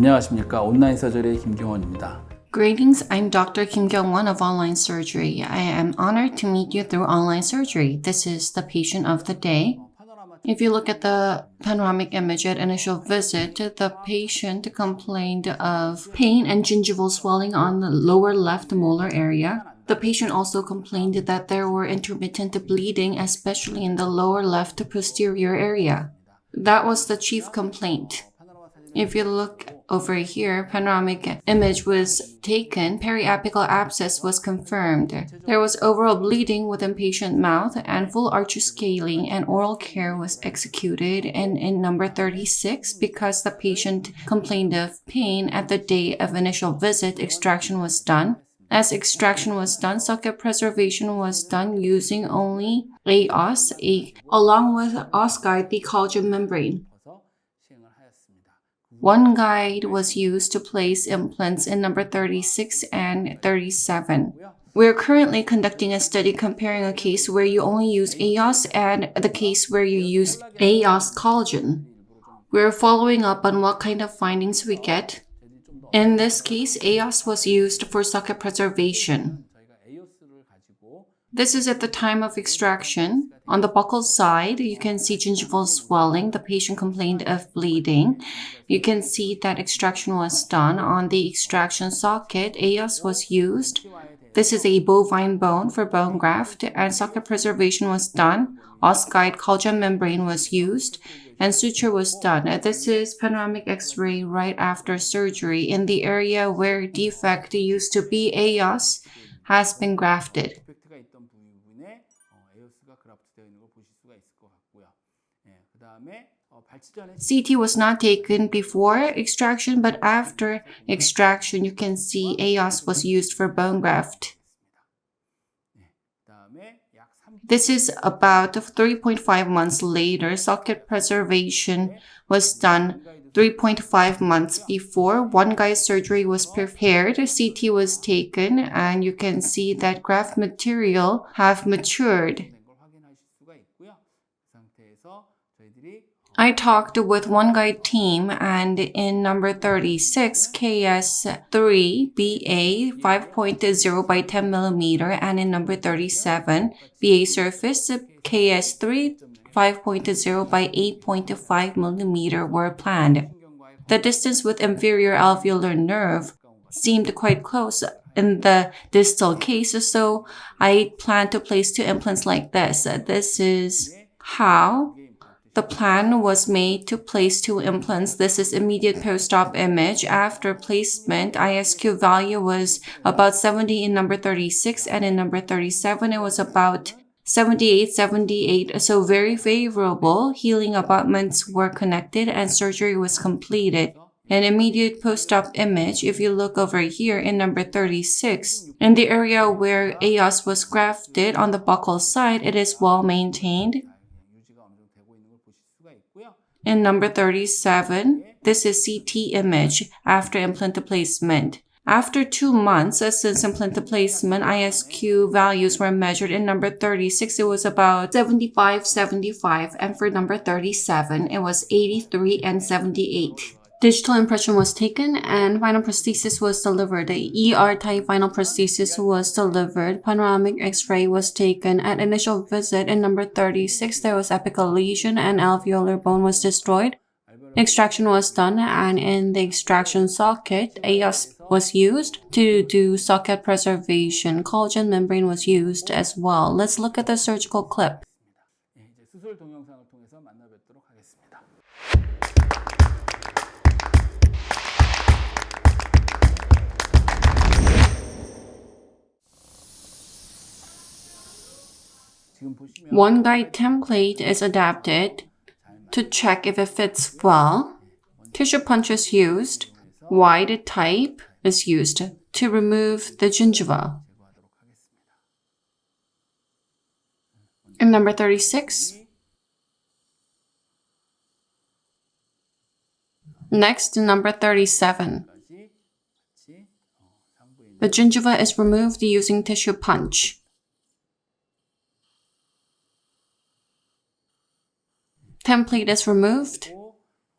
안녕하십니까. 온라인 서저리의 김경원입니다. Greetings, I'm Dr. Kim Kyung-won of Online Surgery. I am honored to meet you through online surgery. This is the patient of the day. If you look at the panoramic image at initial visit, the patient complained of pain and gingival swelling on the lower left molar area. The patient also complained that there were intermittent bleeding, especially in the lower left posterior area. That was the chief complaint. If you look over here, panoramic image was taken, periapical abscess was confirmed. There was overall bleeding within patient mouth and full arch scaling, and oral care was executed. And in number 36, because the patient complained of pain at the day of initial visit, extraction was done. As extraction was done, socket preservation was done using only A Oss, along with OneGuide, the collagen membrane. OneGuide was used to place implants in number 36 and 37. We're currently conducting a study comparing a case where you only use A Oss and the case where you use A Oss collagen. We're following up on what kind of findings we get. In this case, A Oss was used for socket preservation. This is at the time of extraction. On the buccal side, you can see gingival swelling. The patient complained of bleeding. You can see that extraction was done. On the extraction socket, A Oss was used. This is a bovine bone for bone graft, and socket preservation was done. OneGuide collagen membrane was used, and suture was done. This is panoramic X-ray right after surgery in the area where defect used to be. A Oss has been grafted. CT was not taken before extraction, but after extraction, you can see A Oss was used for bone graft. This is about 3.5 months later. Socket preservation was done 3.5 months before. OneGuide surgery was prepared. CT was taken, and you can see that graft material have matured. I talked with OneGuide team, and in number 36, KS3 BA 5.0 by 10 mm, and in number 37, BA surface KS3 5.0 by 8.5 mm were planned. The distance with inferior alveolar nerve seemed quite close in the distal case, so I plan to place 2 implants like this. This is how the plan was made to place 2 implants. This is immediate post-op image. After placement, ISQ value was about 70 in number 36, and in number 37, it was about 78, so very favorable. Healing abutments were connected and surgery was completed. An immediate post-op image, if you look over here in number 36, in the area where A Oss was grafted on the buccal side, it is well maintained. In number 37, this is CT image after implant placement. After 2 months since implant placement, ISQ values were measured. In number 36, it was about 75, and for number 37, it was 83 and 78. Digital impression was taken and final prosthesis was delivered. The ER-type final prosthesis was delivered. Panoramic X-ray was taken. At initial visit in number 36, there was apical lesion and alveolar bone was destroyed. Extraction was done, and in the extraction socket, A Oss was used to do socket preservation. Collagen membrane was used as well. Let's look at the surgical clip. OneGuide template is adapted to check if it fits well. Tissue punch is used. Wide type is used to remove the gingiva. In number 36. Next, number 37. The gingiva is removed using tissue punch. Template is removed,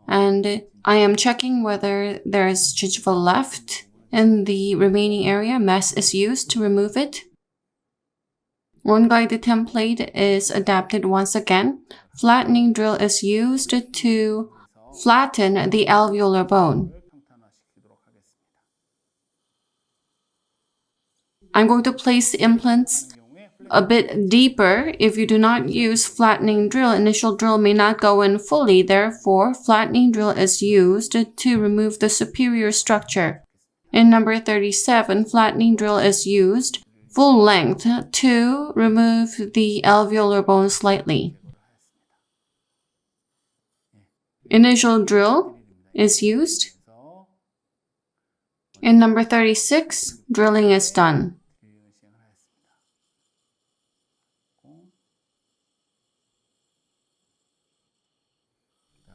and and I am checking whether there is gingiva left in the remaining area. Mesh is used to remove it. OneGuide template is adapted once again. Flattening drill is used to flatten the alveolar bone. I'm going to place the implants a bit deeper. If you do not use flattening drill, initial drill may not go in fully. Therefore, flattening drill is used to remove the superior structure. In number 37, flattening drill is used full length to remove the alveolar bone slightly. Initial drill is used. In number 36, drilling is done.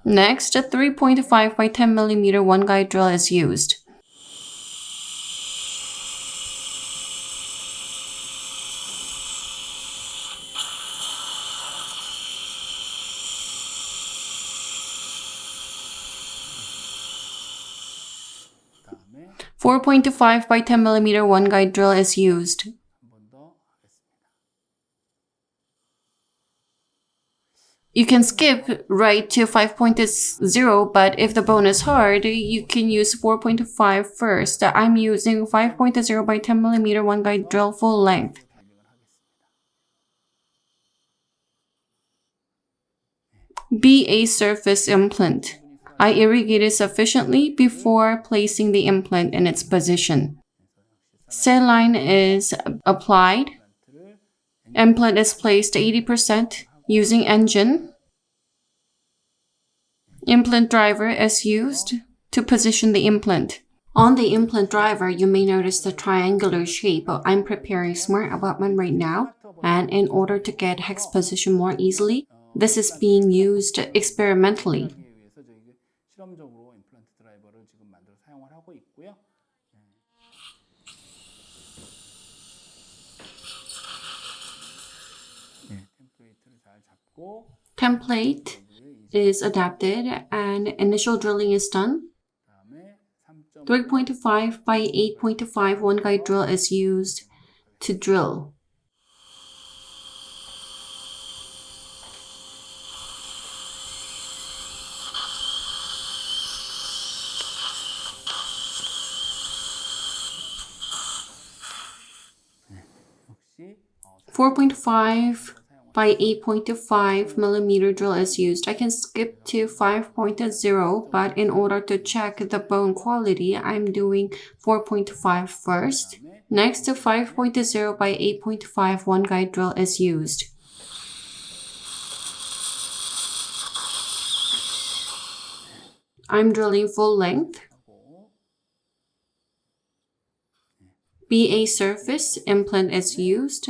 Next, a 3.5 by 10 mm OneGuide drill is used. A 4.5 by 10 mm OneGuide drill is used. You can skip right to 5.0, but if the bone is hard, you can use 4.5 first. I'm using 5.0 by 10 mm OneGuide drill full length. BA surface implant. I irrigated sufficiently before placing the implant in its position. Saline is applied. Implant is placed 80%. Using engine. Implant driver is used to position the implant. On the implant driver, you may notice the triangular shape. I'm preparing smart abutment right now, and in order to get hex position more easily, this is being used experimentally. Template is adapted and initial drilling is done. 3.5 by 8.5 OneGuide drill is used to drill. .5 by 8.5 mm drill is used. I can skip to 5.0, but in order to check the bone quality, I'm doing 4.5 first. Next, a 5.0 by 8.5 OneGuide drill is used. I'm drilling full length. BA surface implant is used.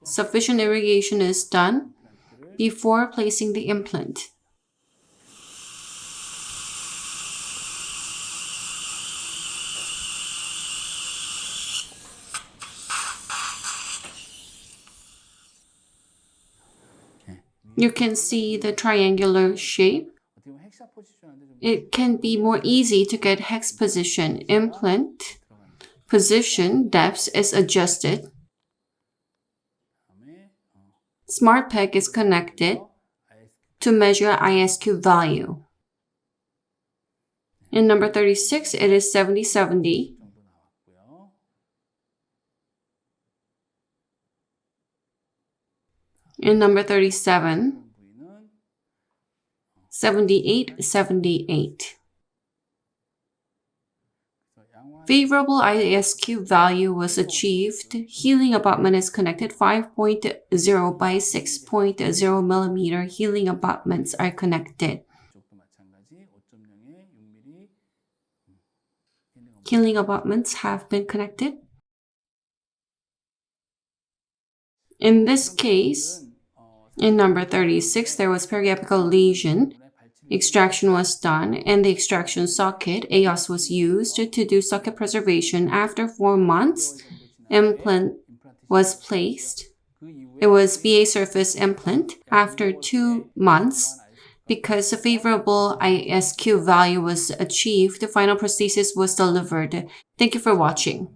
Sufficient irrigation is done before placing the implant. You can see the triangular shape. It can be more easy to get hex position. Implant position depth is adjusted. Smart peg is connected to measure ISQ value. In number 36, it is 70/70. In number 37, 78/78. Favorable ISQ value was achieved. Healing abutment is connected. 5.0 by 6.0 millimeter healing abutments are connected. Healing abutments have been connected. In this case, in number 36, there was periapical lesion. Extraction was done, and the extraction socket, A Oss, was used to do socket preservation. After 4 months, implant was placed. It was BA surface implant. After 2 months, Because a favorable ISQ value was achieved, the final prosthesis was delivered. Thank you for watching.